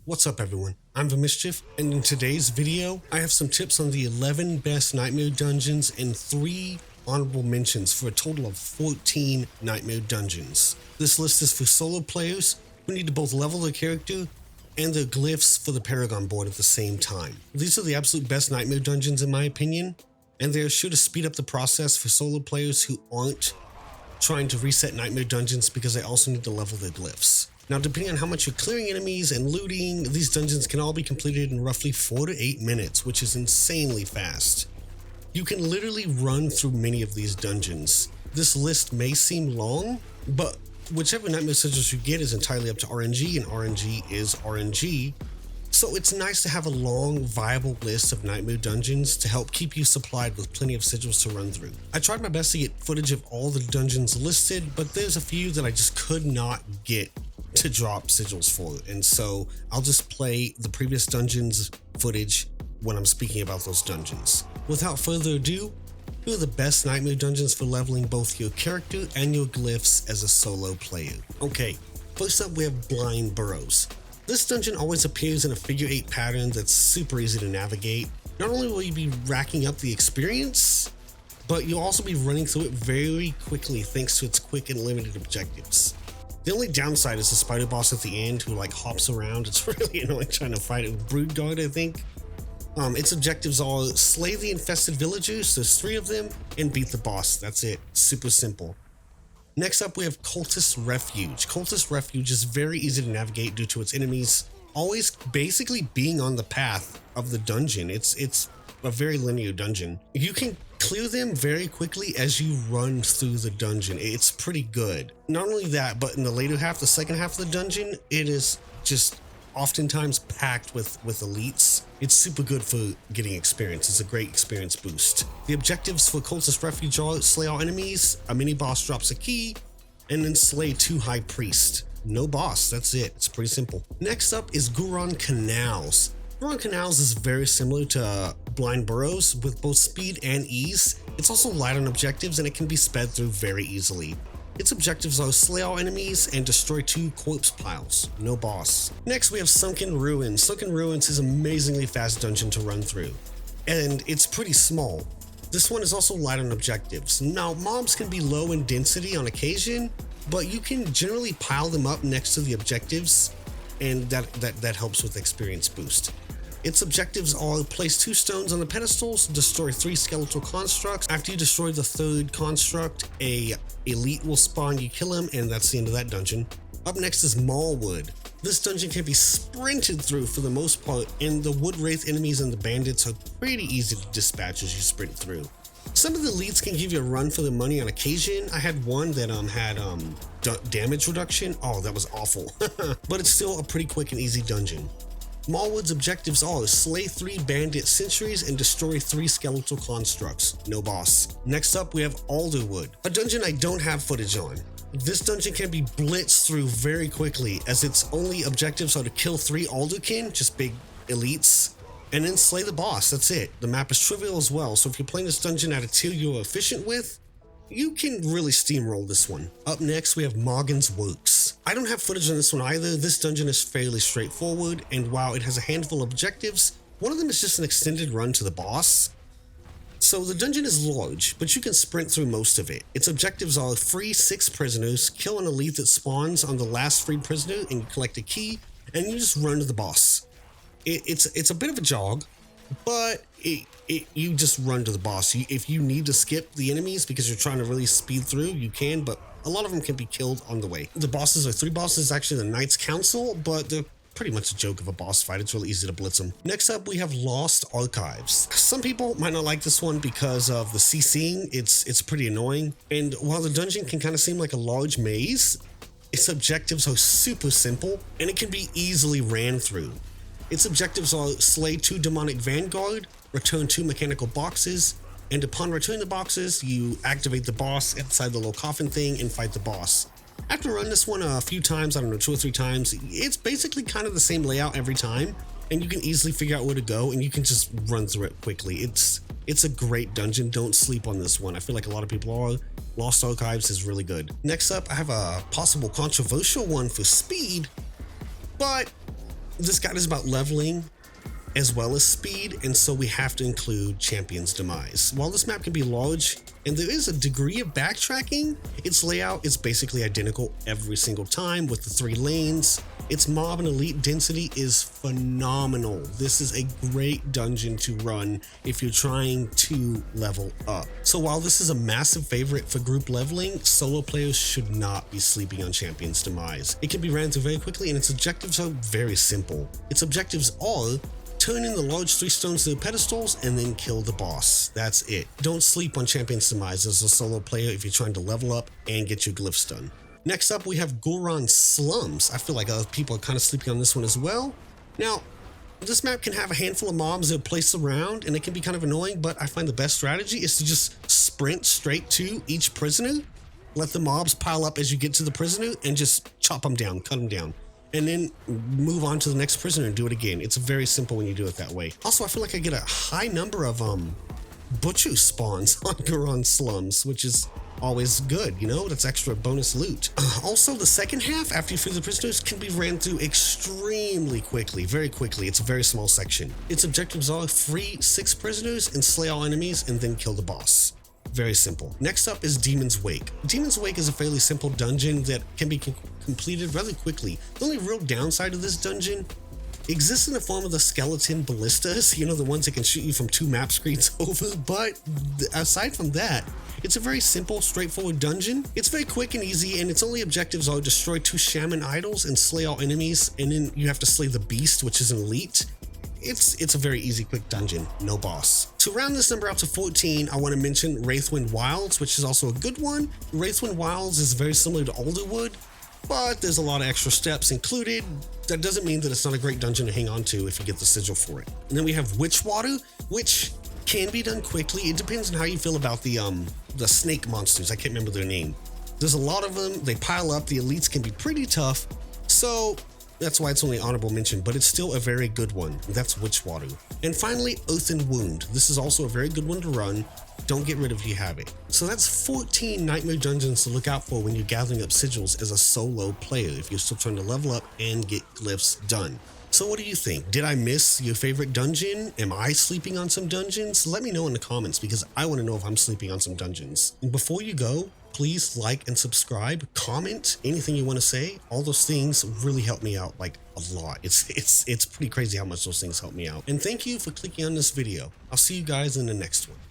What's up everyone, I'm Vemischief, and in today's video, I have some tips on the 11 best night mode dungeons and 3 honorable mentions for a total of 14 night mode dungeons. This list is for solo players who need to both level their character and their glyphs for the Paragon board at the same time. These are the absolute best night mode dungeons in my opinion, and they're sure to speed up the process for solo players who aren't trying to reset night mode dungeons because they also need to level their glyphs. Now, depending on how much you're clearing enemies and looting, these dungeons can all be completed in roughly 4 to 8 minutes, which is insanely fast. You can literally run through many of these dungeons. This list may seem long, but whichever night mode sigils you get is entirely up to RNG, and RNG is RNG. So it's nice to have a long, viable list of night mode dungeons to help keep you supplied with plenty of sigils to run through. I tried my best to get footage of all the dungeons listed, but there's a few that I just could not get to drop sigils for, and so I'll just play the previous dungeons footage when I'm speaking about those dungeons. Without further ado, here are the best night mode dungeons for leveling both your character and your glyphs as a solo player. Okay, first up we have Blind Burrows. This dungeon always appears in a figure 8 pattern that's super easy to navigate. Not only will you be racking up the experience, but you'll also be running through it very quickly thanks to its quick and limited objectives. The only downside is the spider boss at the end who like hops around. It's really annoying trying to fight it with Brood Guard, I think. Its objectives are slay the infested villagers, there's 3 of them, and beat the boss. That's it, super simple. Next up we have Cultist Refuge. Cultist Refuge is very easy to navigate due to its enemies always basically being on the path of the dungeon. It's a very linear dungeon. You can clear them very quickly as you run through the dungeon. It's pretty good. Not only that, but in the later half, the second half of the dungeon, it is just oftentimes packed with elites. It's super good for getting experience. It's a great experience boost. The objectives for Cultist Refuge are slay all enemies, a mini boss drops a key, and then slay 2 high priests. No boss, that's it. It's pretty simple. Next up is GUULRAHN Canals. GUULRAHN Canals is very similar to Blind Burrows with both speed and ease. It's also light on objectives and it can be sped through very easily. Its objectives are slay all enemies and destroy 2 corpse piles. No boss. Next we have Sunken Ruins. Sunken Ruins is an amazingly fast dungeon to run through, and it's pretty small. This one is also light on objectives. Now mobs can be low in density on occasion, but you can generally pile them up next to the objectives, and that helps with experience boost. Its objectives are place 2 stones on the pedestals, destroy 3 skeletal constructs. After you destroy the 3rd construct, a elite will spawn, you kill him, and that's the end of that dungeon. Up next is MAULWOOD. This dungeon can be sprinted through for the most part, and the wood wraith enemies and the bandits are pretty easy to dispatch as you sprint through. Some of the elites can give you a run for the money on occasion. I had one that had damage reduction. Oh, that was awful. But it's still a pretty quick and easy dungeon. MAULWOOD's objectives are slay 3 bandit sentries and destroy 3 skeletal constructs. No boss. Next up we have ALDURWOOD, a dungeon I don't have footage on. This dungeon can be blitzed through very quickly as its only objectives are to kill 3 Alderkin, just big elites, and then slay the boss. That's it. The map is trivial as well, so if you're playing this dungeon at a tier you're efficient with, you can really steamroll this one. Up next we have MAUGEN'S. I don't have footage on this one either. This dungeon is fairly straightforward, and while it has a handful of objectives, one of them is just an extended run to the boss. So the dungeon is large, but you can sprint through most of it. Its objectives are free 6 prisoners, kill an elite that spawns on the last freed prisoner, and you collect a key, and you just run to the boss. It's a bit of a jog, but you just run to the boss. If you need to skip the enemies because you're trying to really speed through, you can, but a lot of them can be killed on the way. The bosses are 3 bosses, actually the Knights Council, but they're pretty much a joke of a boss fight. It's really easy to blitz them. Next up, we have Lost Archives. Some people might not like this one because of the CCing. It's pretty annoying. And while the dungeon can kind of seem like a large maze, its objectives are super simple and it can be easily ran through. Its objectives are slay 2 demonic vanguard, return 2 mechanical boxes, and upon returning the boxes, you activate the boss inside the little coffin thing and fight the boss. After running this one a few times, I don't know, 2 or 3 times, it's basically kind of the same layout every time, and you can easily figure out where to go, and you can just run through it quickly. It's a great dungeon. Don't sleep on this one. I feel like a lot of people are. Lost Archives is really good. Next up, I have a possible controversial one for speed, but This guide is about leveling as well as speed, and so we have to include Champion's Demise. While this map can be large and there is a degree of backtracking, its layout is basically identical every single time with the 3 lanes. Its mob and elite density is phenomenal. This is a great dungeon to run if you're trying to level up. So while this is a massive favorite for group leveling, solo players should not be sleeping on Champion's Demise. It can be ran through very quickly and its objectives are very simple. Its objectives are turn in the large 3 stones to the pedestals and then kill the boss. That's it. Don't sleep on Champion's Demise as a solo player if you're trying to level up and get your glyphs done. Next up, we have GUULRAHN SLUMS. I feel like other people are kind of sleeping on this one as well. Now, this map can have a handful of mobs that are placed around and it can be kind of annoying, but I find the best strategy is to just sprint straight to each prisoner, let the mobs pile up as you get to the prisoner and just chop them down, cut them down, and then move on to the next prisoner and do it again. It's very simple when you do it that way. Also, I feel like I get a high number of butcher spawns on GUULRAHN SLUMS, which is always good, you know, that's extra bonus loot. Also, the second half, after you free the prisoners, can be ran through extremely quickly, very quickly. It's a very small section. Its objectives are free 6 prisoners and slay all enemies and then kill the boss. Very simple. Next up is Demon's Wake. Demon's Wake is a fairly simple dungeon that can be completed rather quickly. The only real downside of this dungeon exists in the form of the skeleton ballistas, you know, the ones that can shoot you from 2 map screens over, but aside from that, it's a very simple, straightforward dungeon. It's very quick and easy, and its only objectives are destroy 2 shaman idols and slay all enemies, and then you have to slay the beast, which is an elite. It's a very easy, quick dungeon, no boss. To round this number out to 14, I want to mention RAETHWIND Wilds, which is also a good one. RAETHWIND Wilds is very similar to ALDURWOOD, but there's a lot of extra steps included. That doesn't mean that it's not a great dungeon to hang on to if you get the sigil for it. And then we have WITCHWATER, which can be done quickly. It depends on how you feel about the snake monsters. I can't remember their name. There's a lot of them. They pile up. The elites can be pretty tough. So that's why it's only honorable mention, but it's still a very good one. That's WITCHWATER. And finally, Earthen Wound. This is also a very good one to run. Don't get rid of if you have it. So that's 14 nightmare dungeons to look out for when you're gathering up sigils as a solo player, if you're still trying to level up and get glyphs done. So what do you think? Did I miss your favorite dungeon? Am I sleeping on some dungeons? Let me know in the comments because I want to know if I'm sleeping on some dungeons. And before you go, please like and subscribe, comment anything you want to say. All those things really help me out like a lot. It's pretty crazy how much those things help me out. And thank you for clicking on this video. I'll see you guys in the next one.